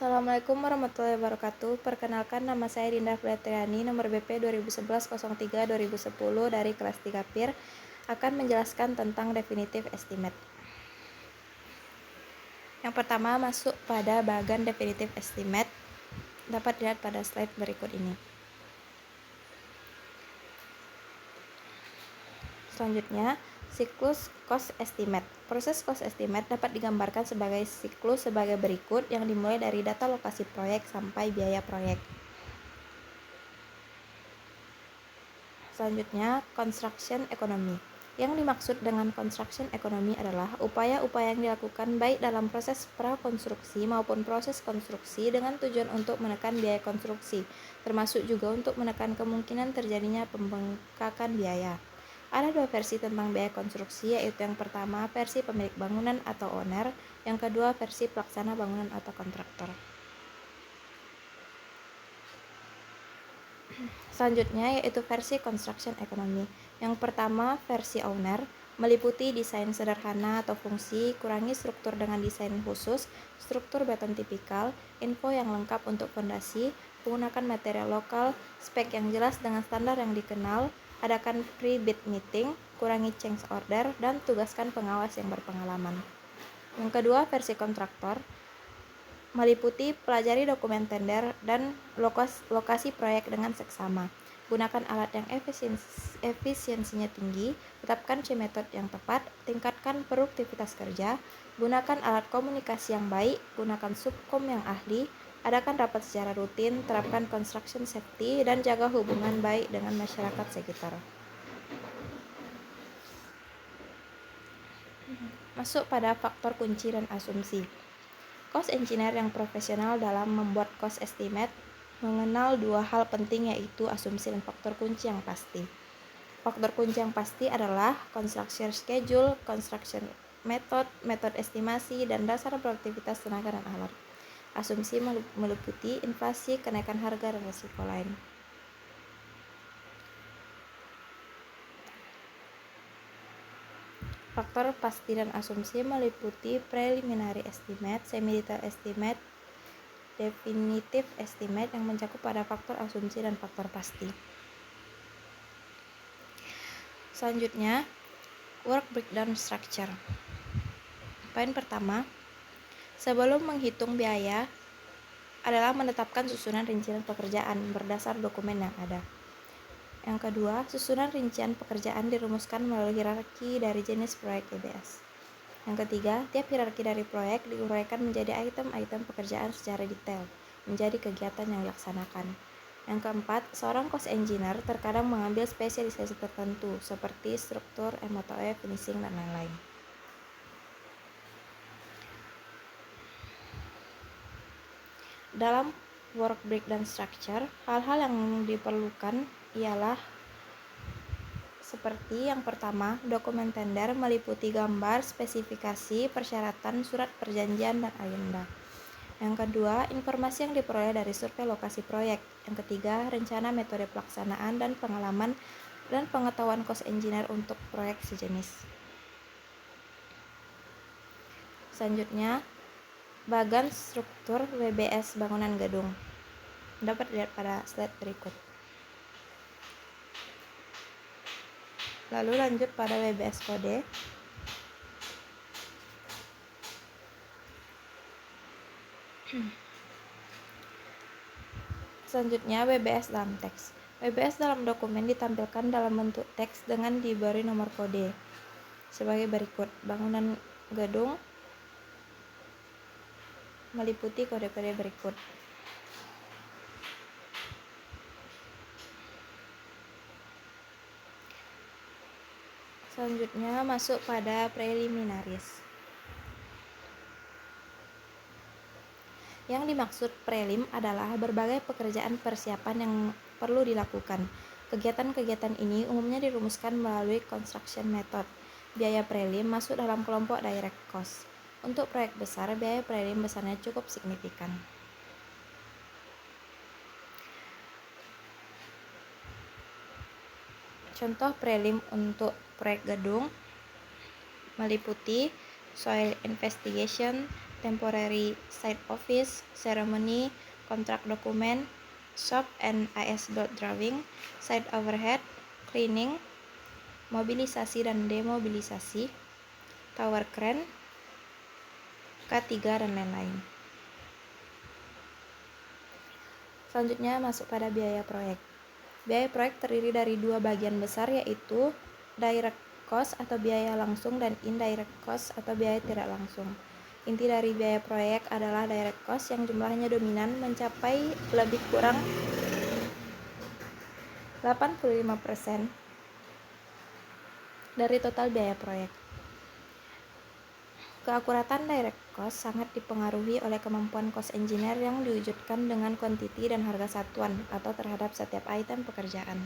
Assalamualaikum warahmatullahi wabarakatuh. Perkenalkan, nama saya Dinda Filatriani, nomor BP 2011-03-2010 dari kelas 3 PIR, akan menjelaskan tentang definitive estimate. Yang pertama, masuk pada bagian definitive estimate, dapat dilihat pada slide berikut ini. Selanjutnya, siklus cost estimate. Proses cost estimate dapat digambarkan sebagai siklus sebagai berikut yang dimulai dari data lokasi proyek sampai biaya proyek. Selanjutnya, construction economy. Yang dimaksud dengan construction economy adalah upaya-upaya yang dilakukan baik dalam proses prakonstruksi maupun proses konstruksi dengan tujuan untuk menekan biaya konstruksi, termasuk juga untuk menekan kemungkinan terjadinya pembengkakan biaya. Ada dua versi tentang biaya konstruksi, yaitu yang pertama versi pemilik bangunan atau owner, yang kedua versi pelaksana bangunan atau kontraktor. Selanjutnya yaitu versi construction economy. Yang pertama versi owner, meliputi desain sederhana atau fungsi, kurangi struktur dengan desain khusus, struktur beton tipikal, info yang lengkap untuk fondasi, menggunakan material lokal, spek yang jelas dengan standar yang dikenal, adakan pre-bid meeting, kurangi change order, dan tugaskan pengawas yang berpengalaman. Yang kedua, versi kontraktor, meliputi pelajari dokumen tender dan lokasi proyek dengan seksama. Gunakan alat yang efisiensinya tinggi, tetapkan C-method yang tepat, tingkatkan produktivitas kerja, gunakan alat komunikasi yang baik, gunakan subkom yang ahli, adakan rapat secara rutin, terapkan construction safety, dan jaga hubungan baik dengan masyarakat sekitar. Masuk pada faktor kunci dan asumsi. Cost engineer yang profesional dalam membuat cost estimate mengenal dua hal penting, yaitu asumsi dan faktor kunci yang pasti. Faktor kunci yang pasti adalah construction schedule, construction method, metode estimasi, dan dasar produktivitas tenaga dan alat. Asumsi meliputi inflasi, kenaikan harga, dan risiko lain. Faktor pasti dan asumsi meliputi preliminary estimate, semi-detailed estimate, definitive estimate yang mencakup pada faktor asumsi dan faktor pasti. Selanjutnya, work breakdown structure. Poin pertama, sebelum menghitung biaya adalah menetapkan susunan rincian pekerjaan berdasar dokumen yang ada. Yang kedua, susunan rincian pekerjaan dirumuskan melalui hierarki dari jenis proyek EBS. Yang ketiga, tiap hierarki dari proyek diuraikan menjadi item-item pekerjaan secara detail, menjadi kegiatan yang dilaksanakan. Yang keempat, seorang cost engineer terkadang mengambil spesialisasi tertentu, seperti struktur, M&E, finishing, dan lain-lain. Dalam work breakdown structure, hal-hal yang diperlukan ialah seperti yang pertama, dokumen tender meliputi gambar, spesifikasi, persyaratan, surat perjanjian, dan agenda. Yang kedua, informasi yang diperoleh dari survei lokasi proyek. Yang ketiga, rencana metode pelaksanaan dan pengalaman dan pengetahuan cost engineer untuk proyek sejenis. Selanjutnya, bagan struktur WBS bangunan gedung. Dapat dilihat pada slide berikut. Lalu lanjut pada WBS kode. Selanjutnya, WBS dalam teks. WBS dalam dokumen ditampilkan dalam bentuk teks dengan diberi nomor kode sebagai berikut. Bangunan gedung meliputi kode-kode berikut. Selanjutnya masuk pada preliminaries. Yang dimaksud prelim adalah berbagai pekerjaan persiapan yang perlu dilakukan. Kegiatan-kegiatan ini umumnya dirumuskan melalui construction method. Biaya prelim masuk dalam kelompok direct cost. Untuk proyek besar, biaya prelim besarnya cukup signifikan. Contoh prelim untuk proyek gedung meliputi soil investigation, temporary site office, ceremony, contract document, shop and AS drawing, site overhead, cleaning, mobilisasi dan demobilisasi, tower crane, K3 dan lain-lain. Selanjutnya masuk pada biaya proyek. Biaya proyek terdiri dari dua bagian besar, yaitu direct cost atau biaya langsung dan indirect cost atau biaya tidak langsung. Inti dari biaya proyek adalah direct cost yang jumlahnya dominan mencapai lebih kurang 85% dari total biaya proyek. Keakuratan direct cost sangat dipengaruhi oleh kemampuan cost engineer yang diwujudkan dengan kuantiti dan harga satuan atau terhadap setiap item pekerjaan.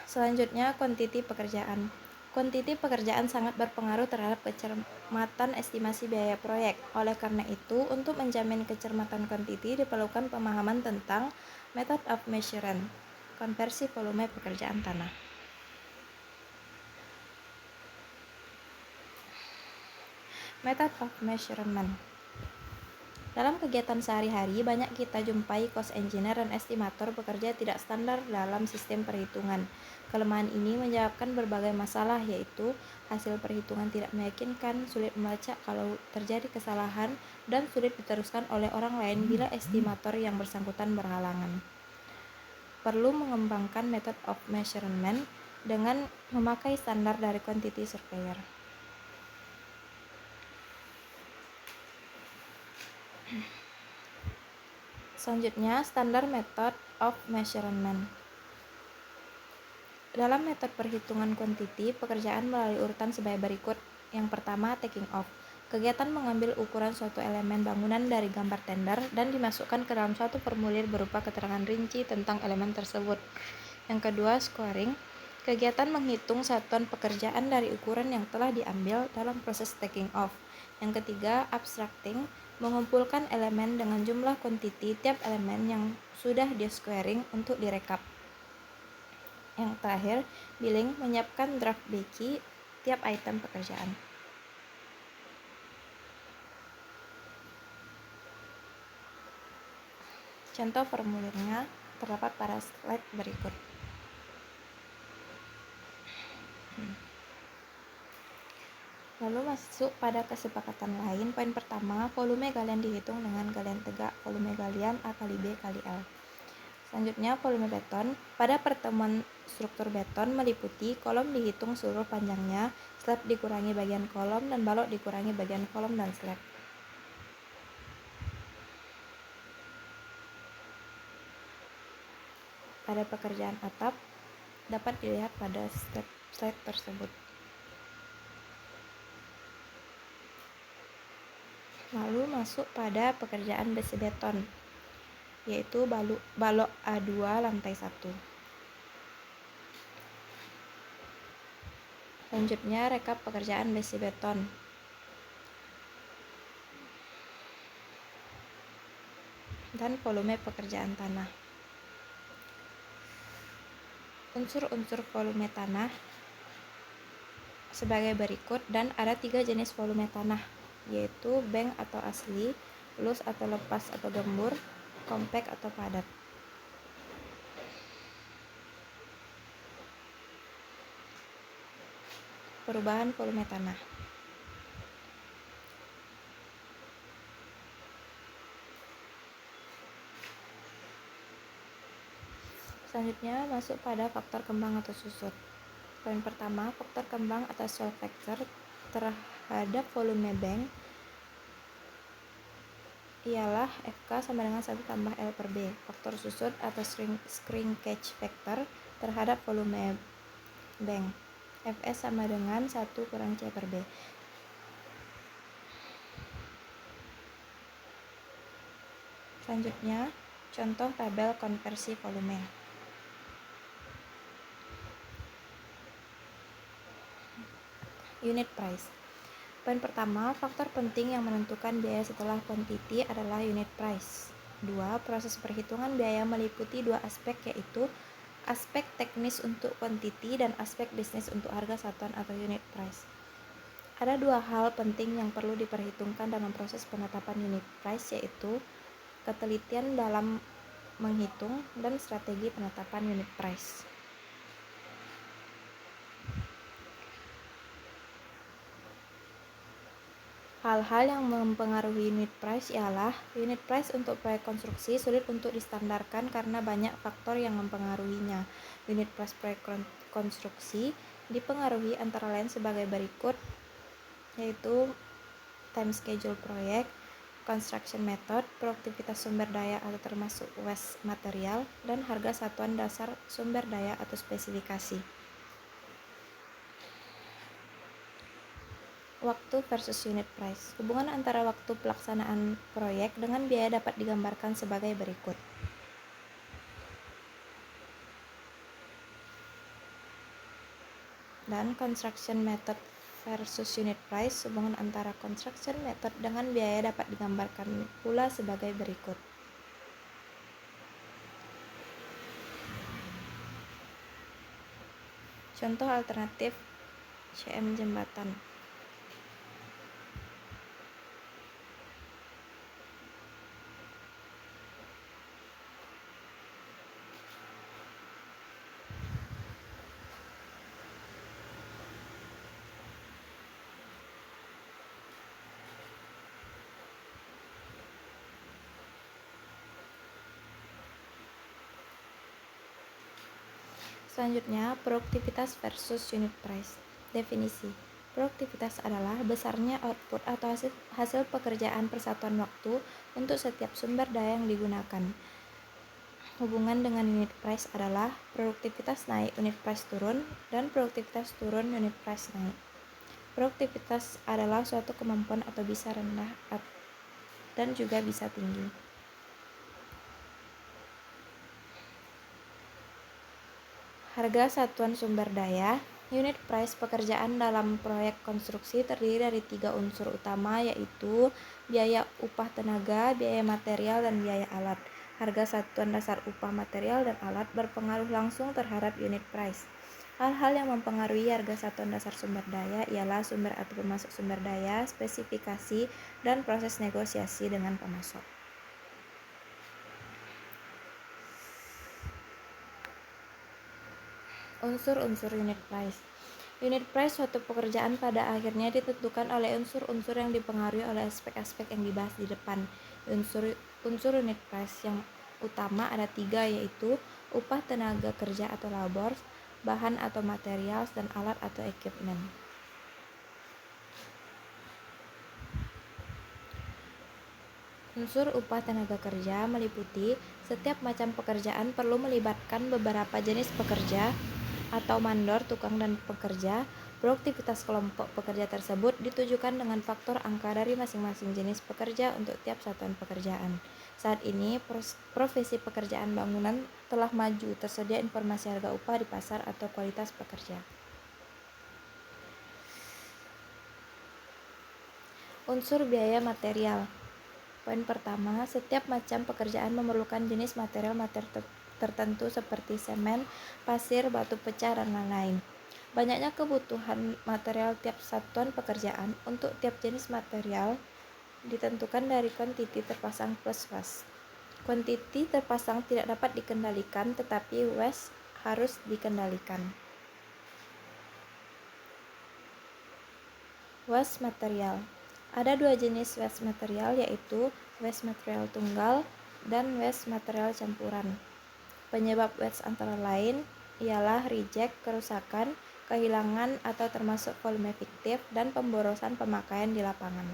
Selanjutnya kuantiti pekerjaan. Kuantiti pekerjaan sangat berpengaruh terhadap kecermatan estimasi biaya proyek. Oleh karena itu, untuk menjamin kecermatan kuantiti diperlukan pemahaman tentang method of measurement, konversi volume pekerjaan tanah. Method of measurement. Dalam kegiatan sehari-hari, banyak kita jumpai cost engineer dan estimator bekerja tidak standar dalam sistem perhitungan. Kelemahan ini menyebabkan berbagai masalah, yaitu hasil perhitungan tidak meyakinkan, sulit melacak kalau terjadi kesalahan, dan sulit diteruskan oleh orang lain bila estimator yang bersangkutan berhalangan. Perlu mengembangkan method of measurement dengan memakai standar dari quantity surveyor. Selanjutnya, standar method of measurement. Dalam metode perhitungan kuantiti, pekerjaan melalui urutan sebagai berikut. Yang pertama, taking off. Kegiatan mengambil ukuran suatu elemen bangunan dari gambar tender dan dimasukkan ke dalam suatu formulir berupa keterangan rinci tentang elemen tersebut. Yang kedua, scoring. Kegiatan menghitung satuan pekerjaan dari ukuran yang telah diambil dalam proses taking off. Yang ketiga, abstracting. Mengumpulkan elemen dengan jumlah kuantiti tiap elemen yang sudah di-squaring untuk direkap. Yang terakhir, billing. Menyiapkan draft BQ tiap item pekerjaan. Contoh formulirnya terdapat pada slide berikut. Lalu masuk pada kesepakatan lain. Poin pertama, volume galian dihitung dengan galian tegak. Volume galian A kali B kali L. Selanjutnya, volume beton. Pada pertemuan struktur beton meliputi kolom dihitung seluruh panjangnya, slab dikurangi bagian kolom, dan balok dikurangi bagian kolom dan slab. Pada pekerjaan atap dapat dilihat pada slide tersebut. Lalu masuk pada pekerjaan besi beton, yaitu balok A2 lantai 1. Selanjutnya, rekap pekerjaan besi beton. Dan volume pekerjaan tanah. Unsur-unsur volume tanah sebagai berikut, dan ada 3 jenis volume tanah, yaitu bank atau asli, loose atau lepas atau gembur, compact atau padat. Perubahan volume tanah. Selanjutnya masuk pada faktor kembang atau susut. Poin pertama, faktor kembang atau swell factor terhadap volume bank ialah FK sama dengan 1 tambah L per B. Faktor susut atau shrinkage factor terhadap volume bank, Fs sama dengan 1 kurang C per B. Selanjutnya, contoh tabel konversi volume. Unit price. Poin pertama, faktor penting yang menentukan biaya setelah quantity adalah unit price. 2. Proses perhitungan biaya meliputi dua aspek, yaitu aspek teknis untuk quantity dan aspek bisnis untuk harga satuan atau unit price. Ada dua hal penting yang perlu diperhitungkan dalam proses penetapan unit price, yaitu ketelitian dalam menghitung dan strategi penetapan unit price. Hal-hal yang mempengaruhi unit price ialah unit price untuk proyek konstruksi sulit untuk distandarkan karena banyak faktor yang mempengaruhinya. Unit price proyek konstruksi dipengaruhi antara lain sebagai berikut, yaitu time schedule proyek, construction method, produktivitas sumber daya atau termasuk waste material, dan harga satuan dasar sumber daya atau spesifikasi. Waktu versus unit price. Hubungan antara waktu pelaksanaan proyek dengan biaya dapat digambarkan sebagai berikut. Dan construction method versus unit price. Hubungan antara construction method dengan biaya dapat digambarkan pula sebagai berikut. Contoh alternatif CM jembatan. Selanjutnya, produktivitas versus unit price. Definisi. Produktivitas adalah besarnya output atau hasil pekerjaan persatuan waktu untuk setiap sumber daya yang digunakan. Hubungan dengan unit price adalah produktivitas naik, unit price turun, dan produktivitas turun, unit price naik. Produktivitas adalah suatu kemampuan atau bisa rendah dan juga bisa tinggi. Harga satuan sumber daya. Unit price pekerjaan dalam proyek konstruksi terdiri dari 3 unsur utama, yaitu biaya upah tenaga, biaya material, dan biaya alat. Harga satuan dasar upah material dan alat berpengaruh langsung terhadap unit price. Hal-hal yang mempengaruhi harga satuan dasar sumber daya ialah sumber atau pemasok sumber daya, spesifikasi, dan proses negosiasi dengan pemasok. Unsur-unsur unit price. Unit price suatu pekerjaan pada akhirnya ditentukan oleh unsur-unsur yang dipengaruhi oleh aspek-aspek yang dibahas di depan. Unsur unit price yang utama ada 3, yaitu upah tenaga kerja atau labor, bahan atau material, dan alat atau equipment. Unsur upah tenaga kerja meliputi setiap macam pekerjaan perlu melibatkan beberapa jenis pekerja atau mandor, tukang, dan pekerja. Produktivitas kelompok pekerja tersebut ditujukan dengan faktor angka dari masing-masing jenis pekerja untuk tiap satuan pekerjaan. Saat ini, profesi pekerjaan bangunan telah maju, tersedia informasi harga upah di pasar atau kualitas pekerja. Unsur biaya material. Poin pertama, setiap macam pekerjaan memerlukan jenis material tertentu seperti semen, pasir, batu pecah, dan lain-lain. Banyaknya kebutuhan material tiap satuan pekerjaan untuk tiap jenis material ditentukan dari kuantiti terpasang plus waste. Kuantiti terpasang tidak dapat dikendalikan, tetapi waste harus dikendalikan. Waste material. Ada 2 jenis waste material, yaitu waste material tunggal dan waste material campuran. Penyebab waste antara lain ialah reject, kerusakan, kehilangan atau termasuk volume fiktif, dan pemborosan pemakaian di lapangan.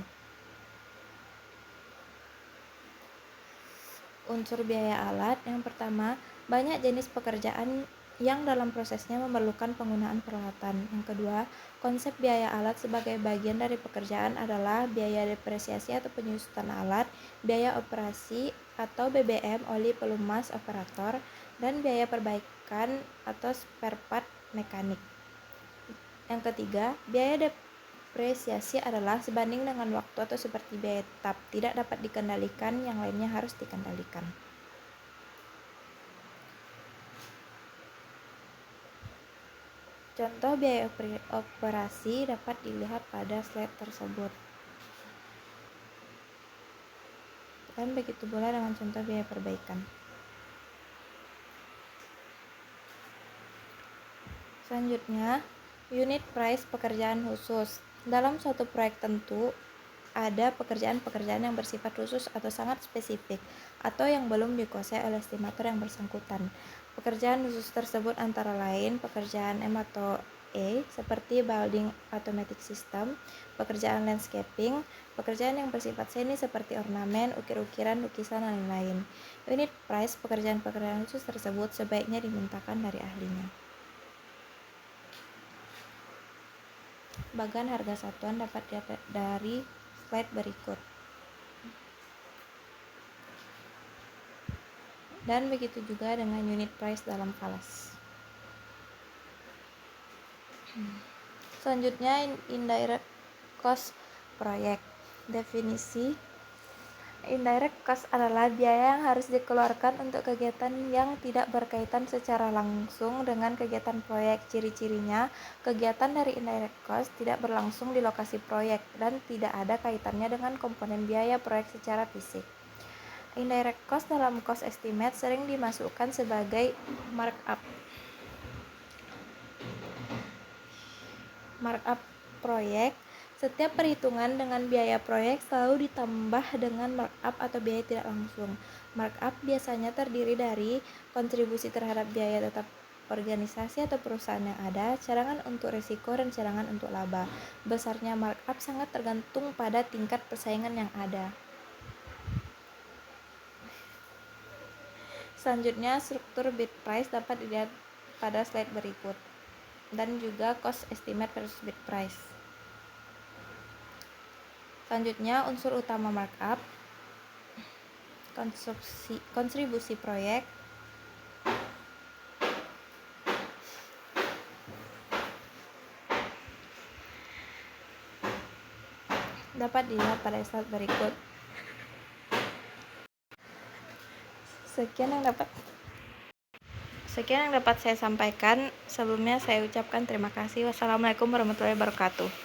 Unsur biaya alat. Yang pertama, banyak jenis pekerjaan yang dalam prosesnya memerlukan penggunaan peralatan. Yang kedua, konsep biaya alat sebagai bagian dari pekerjaan adalah biaya depresiasi atau penyusutan alat, biaya operasi atau BBM, oli pelumas operator, dan biaya perbaikan atau spare part mekanik. Yang ketiga, biaya depresiasi adalah sebanding dengan waktu atau seperti biaya tetap, tidak dapat dikendalikan, yang lainnya harus dikendalikan. Contoh biaya operasi dapat dilihat pada slide tersebut. Dan begitu pula dengan contoh biaya perbaikan. Selanjutnya, unit price pekerjaan khusus. Dalam suatu proyek tentu, ada pekerjaan-pekerjaan yang bersifat khusus atau sangat spesifik, atau yang belum dikuasai oleh estimator yang bersangkutan. Pekerjaan khusus tersebut antara lain pekerjaan M atau E, seperti building automatic system, pekerjaan landscaping, pekerjaan yang bersifat seni seperti ornamen, ukir-ukiran, lukisan, dan lain-lain. Unit price pekerjaan-pekerjaan khusus tersebut sebaiknya dimintakan dari ahlinya. Bagan harga satuan dapat dilihat dari slide berikut. Dan begitu juga dengan unit price dalam falas. Selanjutnya, indirect cost proyek. Definisi indirect cost adalah biaya yang harus dikeluarkan untuk kegiatan yang tidak berkaitan secara langsung dengan kegiatan proyek. Ciri-cirinya, kegiatan dari indirect cost tidak berlangsung di lokasi proyek dan tidak ada kaitannya dengan komponen biaya proyek secara fisik. Indirect cost dalam cost estimate sering dimasukkan sebagai markup proyek. Setiap perhitungan dengan biaya proyek selalu ditambah dengan markup atau biaya tidak langsung. Markup biasanya terdiri dari kontribusi terhadap biaya tetap organisasi atau perusahaan yang ada, cadangan untuk risiko, dan cadangan untuk laba. Besarnya markup sangat tergantung pada tingkat persaingan yang ada. Selanjutnya, struktur bid price dapat dilihat pada slide berikut, dan juga cost estimate versus bid price. Selanjutnya, unsur utama markup, kontribusi proyek, dapat dilihat pada slide berikut. Sekian yang dapat saya sampaikan. Sebelumnya saya ucapkan terima kasih. Wassalamualaikum warahmatullahi wabarakatuh.